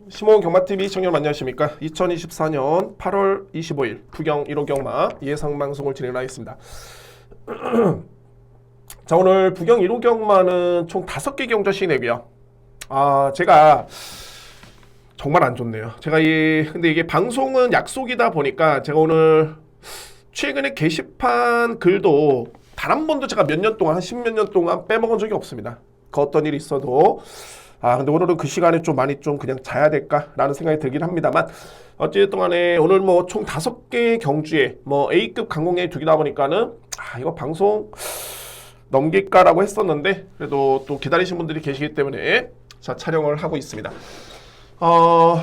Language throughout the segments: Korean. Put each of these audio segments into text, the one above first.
심호원 경마TV 시청자 여러분 안녕하십니까. 2024년 8월 25일 부경 1호 경마 예상방송을 진행하겠습니다. 자, 오늘 부경 1호 경마는 총 5개 경주 시내고요. 제가 정말 안 좋네요. 근데 이게 방송은 약속이다 보니까 제가 오늘 최근에 게시판 글도 단 한 번도 제가 몇 년 동안, 한 10몇 년 동안 빼먹은 적이 없습니다. 그 어떤 일이 있어도. 근데 오늘은 그 시간에 좀 많이 좀 그냥 자야 될까라는 생각이 들긴 합니다만, 어쨌든 간에 오늘 뭐 총 5개 경주에 뭐 A급 강공량이 2개다 보니까는, 이거 방송 넘길까라고 했었는데, 그래도 또 기다리신 분들이 계시기 때문에, 자, 촬영을 하고 있습니다.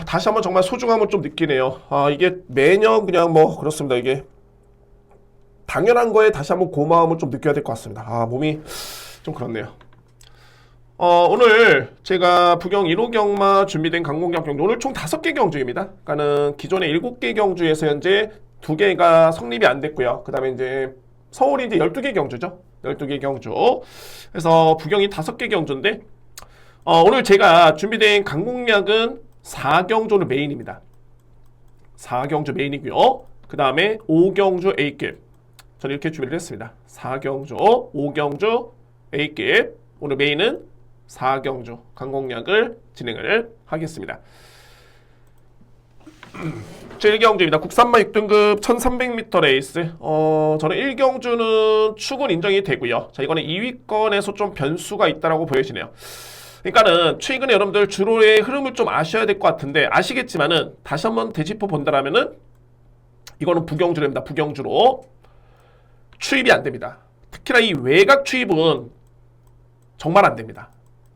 다시 한번 정말 소중함을 좀 느끼네요. 이게 매년 그냥 뭐, 그렇습니다. 이게 당연한 거에 다시 한번 고마움을 좀 느껴야 될 것 같습니다. 몸이 좀 그렇네요. 오늘 제가 부경 1호 경마 준비된 강공량 경주, 오늘 총 5개 경주입니다. 그러니까는 기존의 7개 경주에서 현재 2개가 성립이 안 됐고요. 그 다음에 이제 서울이 이제 12개 경주죠. 12개 경주. 그래서 부경이 5개 경주인데, 오늘 제가 준비된 강공략은 4경주는 메인입니다. 4경주 메인이고요. 그 다음에 5경주 A급. 저는 이렇게 준비를 했습니다. 4경주, 5경주 A급. 오늘 메인은 4경주 강공략을 진행을 하겠습니다. 1경주입니다. 국산마 6등급 1300m 레이스. 저는 1경주는 축은 인정이 되고요. 자, 이거는 2위권에서 좀 변수가 있다라고 보여지네요. 그러니까는 최근에 여러분들 주로의 흐름을 좀 아셔야 될 것 같은데, 아시겠지만은 다시 한번 되짚어 본다라면은 이거는 부경주입니다. 부경주로 추입이 안 됩니다. 특히나 이 외곽 추입은 정말 안 됩니다.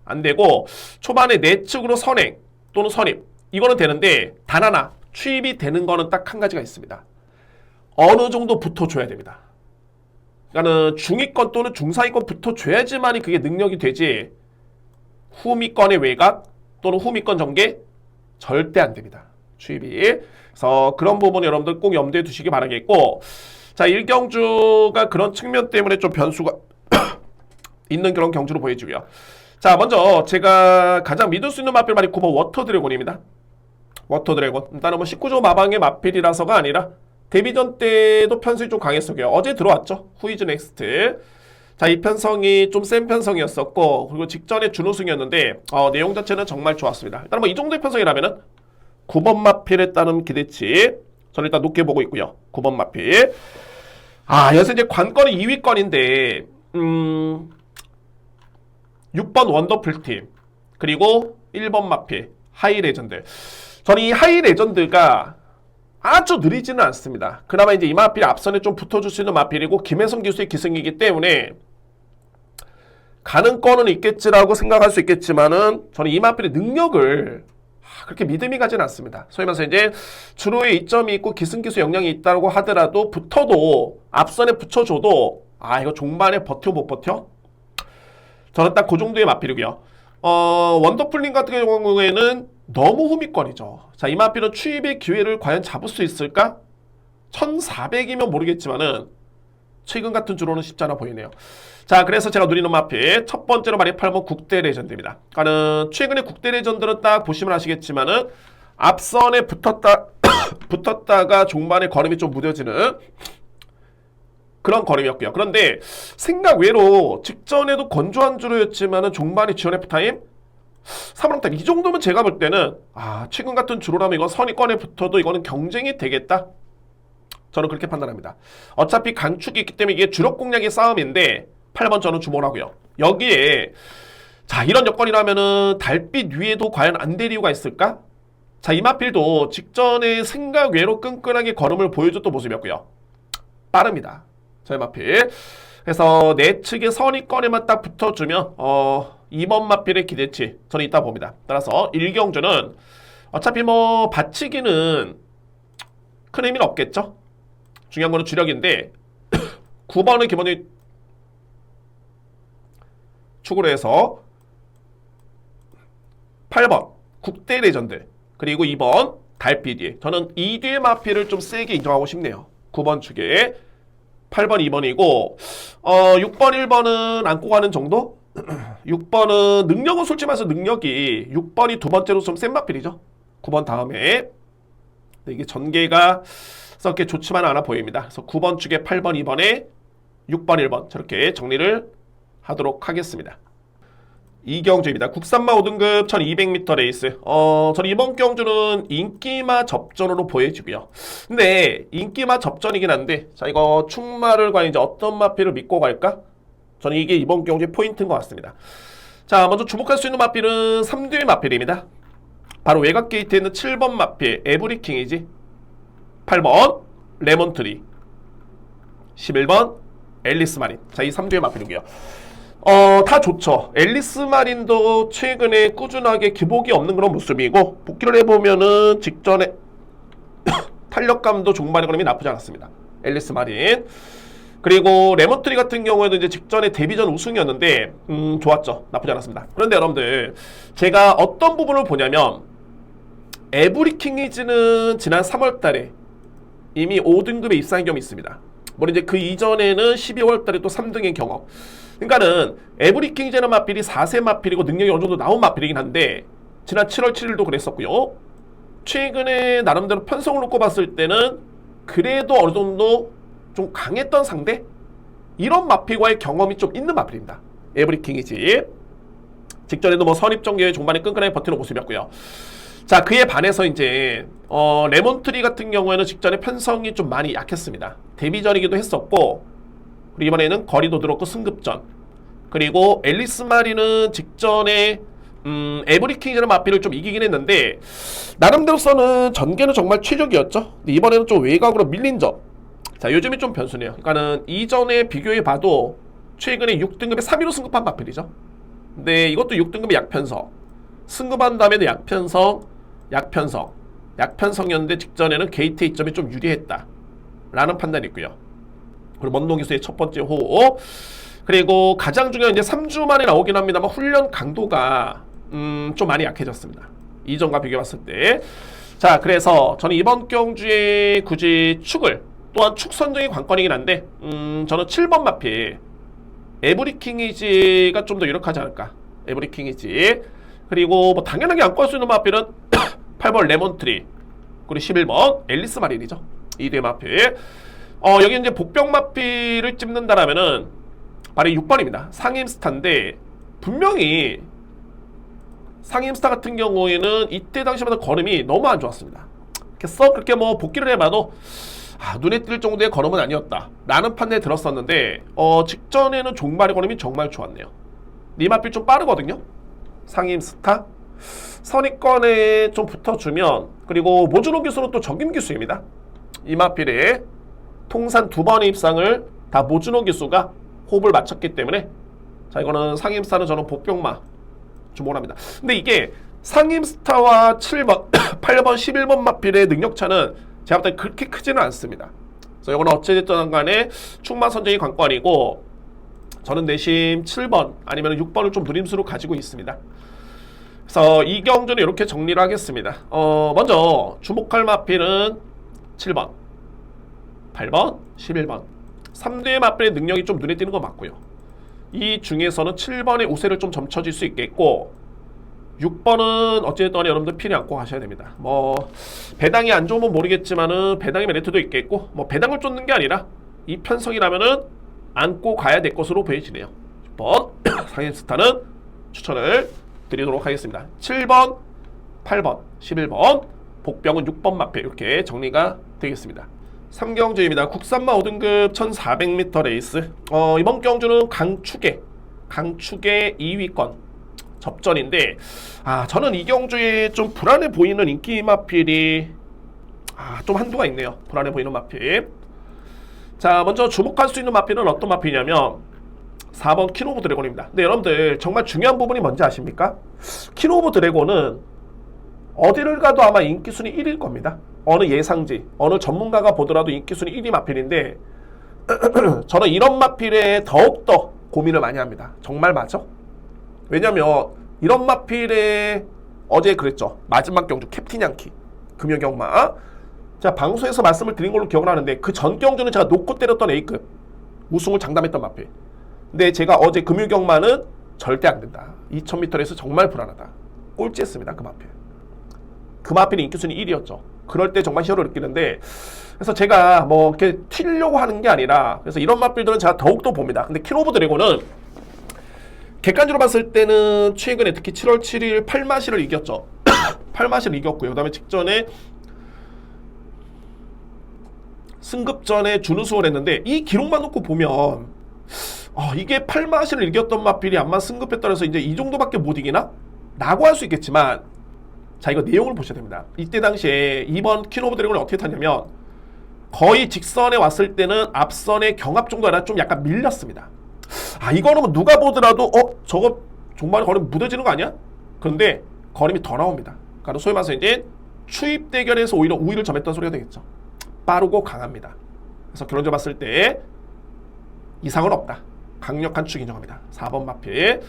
안 되고, 초반에 내측으로 선행 또는 선입, 이거는 되는데, 단 하나 추입이 되는 거는 딱 한 가지가 있습니다. 어느 정도 붙어줘야 됩니다. 그러니까는 중위권 또는 중상위권 붙어줘야지만이 그게 능력이 되지, 후미권의 외곽 또는 후미권 전개 절대 안 됩니다. 추입이. 그래서 그런 부분 여러분들 꼭 염두에 두시기 바라겠고, 자, 1경주가 그런 측면 때문에 좀 변수가 있는 그런 경주로 보여지고요. 자, 먼저 제가 가장 믿을 수 있는 마필 9번 워터드래곤입니다. 워터드래곤. 일단은 뭐 19조 마방의 마필이라서가 아니라 데뷔전 때도 편성이 좀 강했었고요. 어제 들어왔죠. 후이즈 넥스트. 자, 이 편성이 좀 센 편성이었었고, 그리고 직전에 준우승이었는데 내용 자체는 정말 좋았습니다. 일단 뭐 이 정도의 편성이라면은 9번 마필에 따른 기대치 저는 일단 높게 보고 있고요. 9번 마필. 여기서 이제 관건은 2위권인데 6번 원더풀팀, 그리고 1번 마필 하이레전드. 저는 이 하이레전드가 아주 느리지는 않습니다. 그나마 이제 이 마필 앞선에 좀 붙어줄 수 있는 마필이고, 김혜성 기수의 기승이기 때문에 가는 거는 있겠지라고 생각할 수 있겠지만은, 저는 이 마필의 능력을 그렇게 믿음이 가진 않습니다. 소위 말해서 이제 주로의 이점이 있고 기승기수 역량이 있다고 하더라도, 붙어도 앞선에 붙여줘도 이거 종반에 버텨 못 버텨? 저는 딱 그 정도의 마필이고요. 원더풀링 같은 경우에는 너무 후미권이죠. 자, 이 마필은 추입의 기회를 과연 잡을 수 있을까? 1400이면 모르겠지만은 최근 같은 주로는 쉽지 않아 보이네요. 자, 그래서 제가 누리는 마필 첫 번째로 말이 8번 국대 레전드입니다. 그러니까는 최근에 국대 레전드는 딱 보시면 아시겠지만은 앞선에 붙었다가 종반에 걸음이 좀 무뎌지는 그런 걸음이었고요. 그런데 생각 외로 직전에도 건조한 주로였지만은 종반의 지원 F타임 3원타 이 정도면 제가 볼 때는 최근 같은 주로라면 이건 선위권에 붙어도 이거는 경쟁이 되겠다. 저는 그렇게 판단합니다. 어차피 강축이 있기 때문에 이게 주력 공략의 싸움인데 8번 저는 주목을 하고요. 여기에 자, 이런 여건이라면은 달빛 위에도 과연 안 될 이유가 있을까? 자, 이 마필도 직전에 생각 외로 끈끈하게 걸음을 보여줬던 모습이었고요. 빠릅니다. 저희 마필. 그래서 내측의 선위권에만 딱 붙어주면 2번 마필의 기대치 저는 있다 봅니다. 따라서 1경주는 어차피 뭐 받치기는 큰 의미는 없겠죠. 중요한 거는 주력인데 9번을 기본적으로 축으로 해서 8번 국대 레전드, 그리고 2번 달빛이, 저는 이 뒤의 마필을 좀 세게 인정하고 싶네요. 9번 축에 8번 2번이고 6번 1번은 안고 가는 정도? 6번은 능력은 솔직히 말해서 능력이 6번이 두 번째로 좀 센 마필이죠. 9번 다음에 네, 이게 전개가 썩게 좋지만 않아 보입니다. 그래서 9번 축에 8번 2번에 6번 1번 저렇게 정리를 하도록 하겠습니다. 이경주입니다. 국산마 5등급 1200m 레이스. 저는 이번 경주는 인기마 접전으로 보여지고요. 근데 인기마 접전이긴 한데, 자, 이거 충마를 과연 이제 어떤 마필을 믿고 갈까? 저는 이게 이번 경주의 포인트인 것 같습니다. 자, 먼저 주목할 수 있는 마필은 3두의 마필입니다. 바로 외곽 게이트에 있는 7번 마필, 에브리킹이지. 8번, 레몬트리. 11번, 앨리스 마린. 자, 이 3두의 마필이고요. 다 좋죠. 앨리스 마린도 최근에 꾸준하게 기복이 없는 그런 모습이고, 복귀를 해보면은 직전에 탄력감도 종반의 그림이 나쁘지 않았습니다. 앨리스 마린. 그리고 레몬트리 같은 경우에도 이제 직전에 데뷔전 우승이었는데, 좋았죠. 나쁘지 않았습니다. 그런데 여러분들, 제가 어떤 부분을 보냐면, 에브리킹이즈는 지난 3월 달에 이미 5등급에 입상한 경험이 있습니다. 물론 이제 그 이전에는 12월 달에 또 3등의 경험. 그러니까는 에브리킹이즈는 마필이 4세 마필이고 능력이 어느 정도 나온 마필이긴 한데 지난 7월 7일도 그랬었고요. 최근에 나름대로 편성을 놓고 봤을 때는 그래도 어느 정도 좀 강했던 상대? 이런 마필과의 경험이 좀 있는 마필입니다. 에브리킹이즈. 직전에도 뭐 선입전개의 종반에 끈끈하게 버티는 모습이었고요. 자, 그에 반해서 이제 레몬트리 같은 경우에는 직전에 편성이 좀 많이 약했습니다. 데뷔전이기도 했었고, 그리고 이번에는 거리도 들었고 승급전. 그리고 앨리스 마리는 직전에 에브리킹이라는 마필을 좀 이기긴 했는데 나름대로서는 전개는 정말 최적이었죠. 근데 이번에는 좀 외곽으로 밀린 점. 자, 요즘이 좀 변수네요. 그러니까는 이전에 비교해봐도 최근에 6등급에 3위로 승급한 마필이죠. 근데 이것도 6등급의 약편성. 승급한 다음에도 약편성이었는데 직전에는 게이트 이점이 좀 유리했다 라는 판단이 있고요. 그리고 먼동 기수의 첫 번째 호흡. 그리고 가장 중요한 이제 3주 만에 나오긴 합니다만 훈련 강도가 좀 많이 약해졌습니다. 이전과 비교해봤을 때. 자, 그래서 저는 이번 경주에 굳이 축을 또한 축 선정이 관건이긴 한데 저는 7번 마필 에브리킹이지가 좀 더 유력하지 않을까. 에브리킹이지. 그리고 뭐 당연하게 안고 할 수 있는 마필은 8번 레몬트리 그리고 11번 앨리스 마린이죠. 이 대 마필. 여기 이제 복병 마필을 찝는다라면은 바로 6번입니다. 상임스타인데 분명히 상임스타 같은 경우에는 이때 당시보다 걸음이 너무 안 좋았습니다. 그래서 그렇게 뭐 복귀를 해봐도 눈에 띌 정도의 걸음은 아니었다 라는 판단이 들었었는데 직전에는 종말의 걸음이 정말 좋았네요. 이 마필 좀 빠르거든요. 상임스타 선입권에 좀 붙어주면, 그리고 모주노 기수는 또 적임 기수입니다. 이 마필에 통산 2번의 입상을 다 모주노 기수가 호흡을 맞췄기 때문에 자, 이거는 상임스타는 저는 복병마 주목을 합니다. 근데 이게 상임스타와 7번, 8번, 11번 마필의 능력차는 제가 볼 때 그렇게 크지는 않습니다. 그래서 이거는 어찌됐든 간에 충마 선정이 관건이고 저는 내심 7번 아니면 6번을 좀 누림수로 가지고 있습니다. 그래서 이 경주는 이렇게 정리를 하겠습니다. 먼저 주목할 마필은 7번, 8번, 11번 3대의 마필의 능력이 좀 눈에 띄는 거 맞고요. 이 중에서는 7번의 우세를 좀 점쳐질 수 있겠고 6번은 어쨌든 여러분들 필히 안고 가셔야 됩니다. 뭐 배당이 안 좋으면 모르겠지만은 배당의 메리트도 있겠고 뭐 배당을 쫓는 게 아니라 이 편성이라면은 안고 가야 될 것으로 보여지네요. 6번 상임스타는 추천을 드리도록 하겠습니다. 7번, 8번, 11번 복병은 6번 마필 이렇게 정리가 되겠습니다. 3경주입니다. 국산마 5등급 1400m 레이스. 이번 경주는 강축의 2위권 접전인데 저는 이 경주에 좀 불안해 보이는 인기 마필이 좀 한두가 있네요. 불안해 보이는 마필. 자, 먼저 주목할 수 있는 마필은 어떤 마필이냐면 4번 퀸 오브 드래곤입니다. 근데 여러분들 정말 중요한 부분이 뭔지 아십니까? 퀸 오브 드래곤은 어디를 가도 아마 인기순위 1위일 겁니다. 어느 예상지, 어느 전문가가 보더라도 인기순위 1위 마필인데 저는 이런 마필에 더욱더 고민을 많이 합니다. 정말 맞아? 왜냐면 이런 마필에 어제 그랬죠. 마지막 경주 캡틴 양키 금요경마. 자, 방송에서 말씀을 드린 걸로 기억을 하는데 그 전 경주는 제가 놓고 때렸던 A급 우승을 장담했던 마필. 근데 제가 어제 금요경마는 절대 안 된다. 2000m에서 정말 불안하다. 꼴찌했습니다. 그 마필. 그 마필이 인기순위 1위였죠. 그럴 때 정말 희열을 느끼는데, 그래서 제가 뭐 이렇게 튀려고 하는 게 아니라, 그래서 이런 마필들은 제가 더욱더 봅니다. 근데 킹 오브 드래곤은 객관적으로 봤을 때는 최근에 특히 7월 7일 팔마시를 이겼죠. 팔마시를 이겼고요. 그 다음에 직전에 승급전에 준우승을 했는데, 이 기록만 놓고 보면 이게 팔마시를 이겼던 마필이 암만 승급했다 해서 이제 이 정도밖에 못 이기나? 라고 할 수 있겠지만, 자, 이거 내용을 보셔야 됩니다. 이때 당시에 이번 킹 오브 드래곤을 어떻게 탔냐면 거의 직선에 왔을 때는 앞선의 경합 정도 아니라 좀 약간 밀렸습니다. 이거는 뭐 누가 보더라도 저거 종말에 걸으면 무뎌지는 거 아니야? 그런데 걸음이 더 나옵니다. 그러니까 소위 말해서 이제 추입 대결에서 오히려 우위를 점했던 소리가 되겠죠. 빠르고 강합니다. 그래서 결론적으로 봤을 때 이상은 없다. 강력한 축 인정합니다. 4번 마필.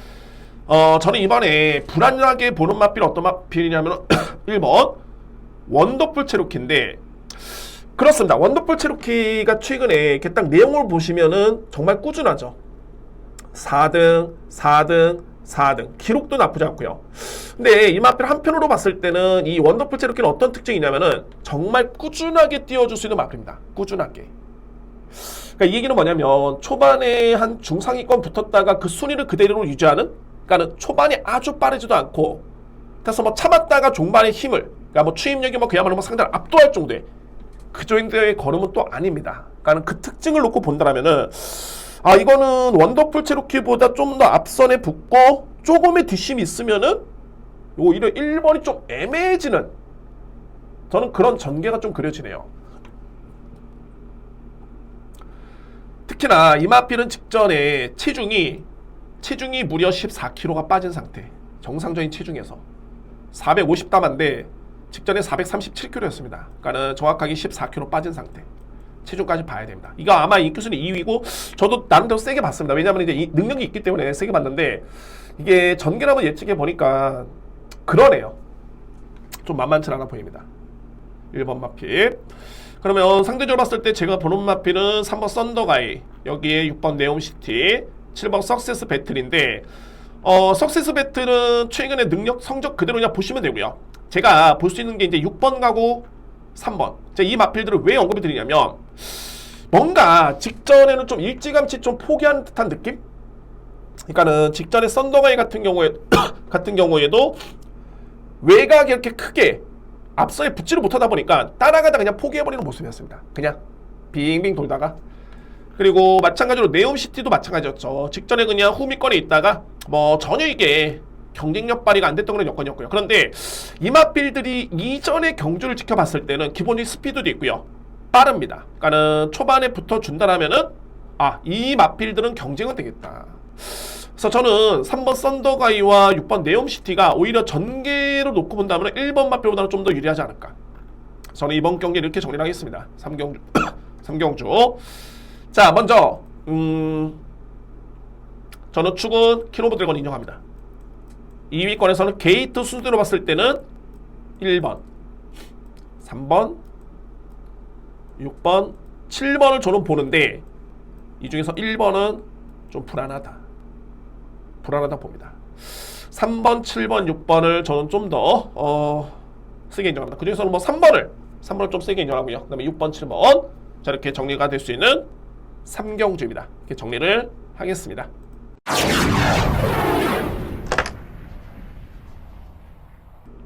저는 이번에 불안하게 보는 마필 어떤 마필이냐면 1번 원더풀 체로키인데, 그렇습니다. 원더풀 체로키가 최근에 이렇게 딱 내용을 보시면은 정말 꾸준하죠. 4등, 4등, 4등. 기록도 나쁘지 않고요. 근데 이 마필 한편으로 봤을 때는 이 원더풀 체로키는 어떤 특징이냐면은 정말 꾸준하게 띄워줄 수 있는 마필입니다. 꾸준하게. 그러니까 이 얘기는 뭐냐면 초반에 한 중상위권 붙었다가 그 순위를 그대로 유지하는, 그러니까는 초반이 아주 빠르지도 않고, 그래서 뭐 참았다가 종반의 힘을, 그러니까 뭐 추임력이 뭐 그야말로 뭐 상대를 압도할 정도의 그 정도의 걸음은 또 아닙니다. 그러니까 그 특징을 놓고 본다면은 이거는 원더풀 체로키보다 좀 더 앞선에 붙고 조금의 뒷심이 있으면은 오히려 1번이 좀 애매해지는, 저는 그런 전개가 좀 그려지네요. 특히나 이 마필은 직전에 체중이 무려 14kg가 빠진 상태. 정상적인 체중에서 450담인데 직전에 437kg였습니다. 그러니까는 정확하게 14kg 빠진 상태. 체중까지 봐야 됩니다. 이거 아마 인기순위 2위고 저도 나름대로 세게 봤습니다. 왜냐하면 이제 이 능력이 있기 때문에 세게 봤는데, 이게 전개를 한번 예측해 보니까 그러네요. 좀 만만치 않아 보입니다. 1번 마필. 그러면 상대적으로 봤을 때 제가 보는 마필은 3번 썬더가이, 여기에 6번 네옴시티, 7번 석세스 배틀인데, 석세스 배틀은 최근에 능력 성적 그대로 그냥 보시면 되고요. 제가 볼 수 있는 게 이제 6번 가고 3번. 제가 이 마필들을 왜 언급을 드리냐면, 뭔가 직전에는 좀 일찌감치 좀 포기한 듯한 느낌? 그러니까는 직전에 썬더가이 같은 경우에도 외곽이 이렇게 크게 앞서에 붙지를 못하다 보니까 따라가다 그냥 포기해버리는 모습이었습니다. 그냥 빙빙 돌다가. 그리고 마찬가지로 네옴시티도 마찬가지였죠. 직전에 그냥 후미권에 있다가 뭐 전혀 이게 경쟁력 발휘가 안 됐던 그런 여건이었고요. 그런데 이 마필들이 이전의 경주를 지켜봤을 때는 기본적인 스피드도 있고요. 빠릅니다. 그러니까는 초반에 붙어준다라면은 이 마필들은 경쟁은 되겠다. 그래서 저는 3번 썬더가이와 6번 네옴시티가 오히려 전개로 놓고 본다면 1번 마필보다는 좀 더 유리하지 않을까. 저는 이번 경기를 이렇게 정리를 하겠습니다. 3경주. 3경주. 자, 먼저 저는 축은 킹 오브 드래곤 인정합니다. 2위권에서는 게이트 순서대로 봤을 때는 1번, 3번, 6번, 7번을 저는 보는데, 이 중에서 1번은 좀 불안하다 봅니다. 3번, 7번, 6번을 저는 좀 더 세게 인정합니다. 그 중에서는 뭐 3번을 좀 세게 인정하고요. 그 다음에 6번, 7번, 자, 이렇게 정리가 될 수 있는 3경주입니다. 이렇게 정리를 하겠습니다.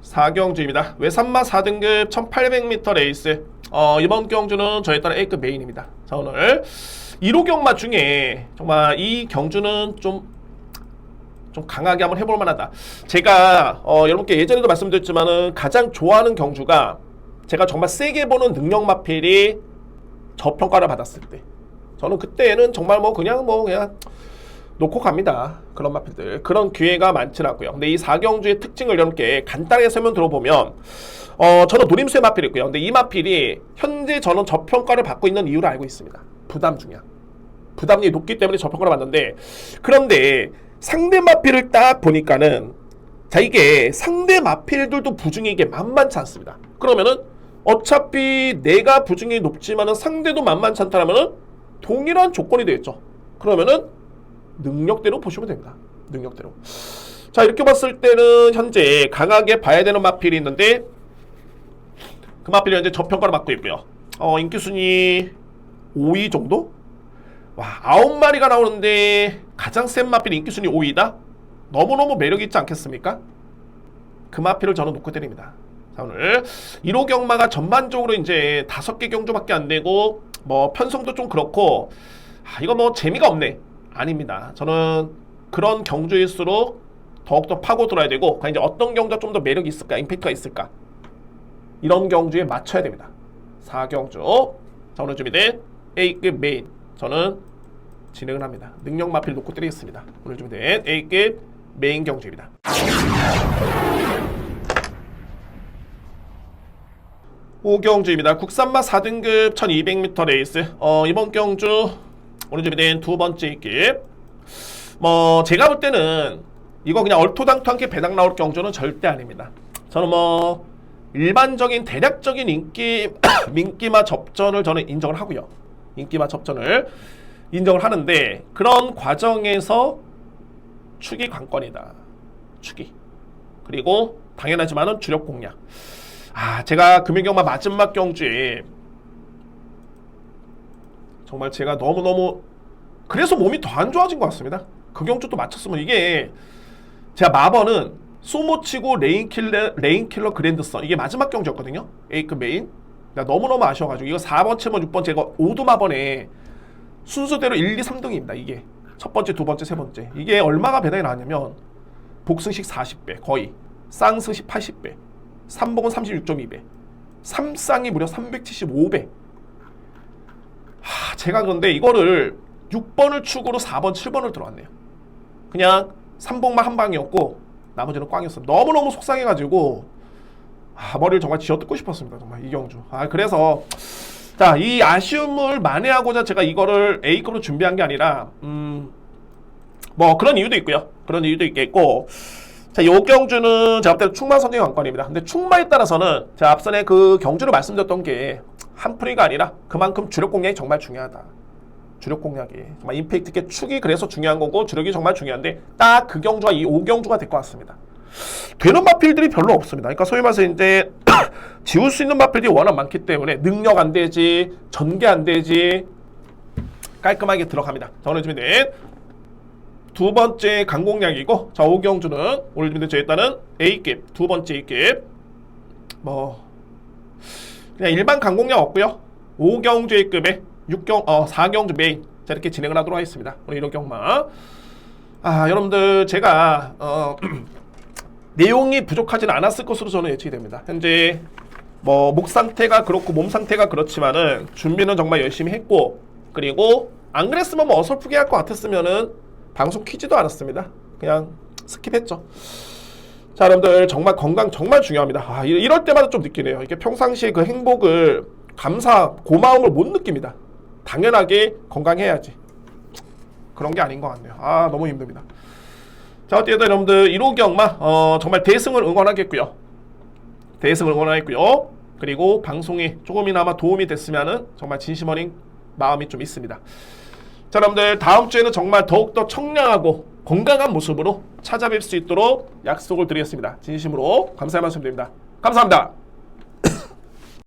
4경주입니다. 외산마 4등급 1800m 레이스. 이번 경주는 저에 따라 A급 메인입니다. 자, 오늘 1호 경마 중에 정말 이 경주는 좀 강하게 한번 해볼 만하다. 제가 여러분께 예전에도 말씀드렸지만은 가장 좋아하는 경주가, 제가 정말 세게 보는 능력 마필이 저평가를 받았을 때, 저는 그때는 정말 그냥 놓고 갑니다. 그런 마필들. 그런 기회가 많지 않고요. 근데 이 4경주의 특징을 여러분께 간단하게 설명 들어보면, 저는 노림수의 마필이 있고요. 근데 이 마필이 현재 저는 저평가를 받고 있는 이유를 알고 있습니다. 부담 중이야. 부담이 높기 때문에 저평가를 받는데, 그런데 상대 마필을 딱 보니까는, 자, 이게 상대 마필들도 부중이 이게 만만치 않습니다. 그러면은 어차피 내가 부중이 높지만은 상대도 만만치 않다라면은 동일한 조건이 되겠죠. 그러면은 능력대로 보시면 됩니다. 능력대로. 자, 이렇게 봤을 때는 현재 강하게 봐야 되는 마필이 있는데, 금화필이 현재 저평가를 받고 있고요. 인기순위 5위 정도? 와, 9마리가 나오는데 가장 센 마필 인기순위 5위다? 너무너무 매력있지 않겠습니까? 금화필을 저는 놓고 때립니다. 자, 오늘 1호 경마가 전반적으로 이제 5개 경주밖에 안 되고 뭐 편성도 좀 그렇고 이거 뭐 재미가 없네. 아닙니다. 저는 그런 경주일수록 더욱더 파고들어야 되고 이제 어떤 경주가 좀 더 매력이 있을까, 임팩트가 있을까, 이런 경주에 맞춰야 됩니다. 4경주. 자, 오늘 준비된 A급 메인 저는 진행을 합니다. 능력 마필 놓고 때리겠습니다. 오늘 준비된 A급 메인 경주입니다. 5경주입니다. 국산마 4등급 1200m 레이스. 이번 경주 오늘 준비된 두 번째 급. 뭐 제가 볼 때는 이거 그냥 얼토당토하게 배당 나올 경주는 절대 아닙니다. 저는 뭐 일반적인 대략적인 인기마 접전을 저는 인정을 하고요. 인기마 접전을 인정을 하는데 그런 과정에서 축이 관건이다. 축이. 그리고 당연하지만은 주력 공략. 제가 금일경마 마지막 경주에 정말 제가 너무너무 그래서 몸이 더 안 좋아진 것 같습니다. 그 경주 또 맞췄으면 이게 제가 마번은 소모치고 레인킬러 그랜드선 이게 마지막 경주였거든요. A급 메인. 너무너무 아쉬워가지고 이거 4번, 7번, 6번 제가 5도 마번에 순서대로 1, 2, 3등입니다. 이게 첫 번째, 두 번째, 세 번째. 이게 얼마가 배당이 나왔냐면 복승식 40배 거의, 쌍승식 80배, 3복은 36.2배, 3쌍이 무려 375배. 제가 그런데 이거를 6번을 축으로 4번, 7번을 들어왔네요. 그냥 3복만 한 방이었고 나머지는 꽝이었어요. 너무너무 속상해가지고 머리를 정말 쥐어뜯고 싶었습니다. 정말 이경주. 그래서 자, 이 아쉬움을 만회하고자 제가 이거를 A급으로 준비한 게 아니라 뭐 그런 이유도 있고요. 그런 이유도 있겠고, 자, 요 경주는 제가 볼 때는 충마 선정의 관건입니다. 근데 충마에 따라서는 제가 앞선에 그 경주를 말씀드렸던 게 한풀이가 아니라 그만큼 주력 공략이 정말 중요하다. 주력 공략이 정말 임팩트 있게 축이 그래서 중요한 거고 주력이 정말 중요한데 딱 그 경주가 이 5경주가 될 것 같습니다. 되는 마필들이 별로 없습니다. 그러니까 소위 말해서 이제 지울 수 있는 마필들이 워낙 많기 때문에 능력 안 되지, 전개 안 되지, 깔끔하게 들어갑니다. 자, 오늘 준비된 두 번째 강공략이고, 자, 5경주는 오늘 준비된 저 일단은 A급 두 번째 A급 뭐 그냥 일반 강공략 없고요. 5경주 A급에 4경주 메인. 자, 이렇게 진행을 하도록 하겠습니다. 오늘 1호 경마. 여러분들 제가 내용이 부족하진 않았을 것으로 저는 예측이 됩니다. 현재 뭐 목 상태가 그렇고 몸 상태가 그렇지만은 준비는 정말 열심히 했고, 그리고 안 그랬으면 뭐 어설프게 할 것 같았으면은 방송 키지도 않았습니다. 그냥 스킵했죠. 자, 여러분들 정말 건강 정말 중요합니다. 이럴 때마다 좀 느끼네요. 이게 평상시에 그 행복을, 감사, 고마움을 못 느낍니다. 당연하게 건강해야지. 그런 게 아닌 것 같네요. 너무 힘듭니다. 자, 어쨌든 여러분들 1호 경마 정말 대승을 응원하겠고요. 대승을 응원하겠고요. 그리고 방송에 조금이나마 도움이 됐으면은 정말 진심 어린 마음이 좀 있습니다. 자, 여러분들 다음 주에는 정말 더욱더 청량하고 건강한 모습으로 찾아뵐 수 있도록 약속을 드리겠습니다. 진심으로 감사의 말씀드립니다. 감사합니다.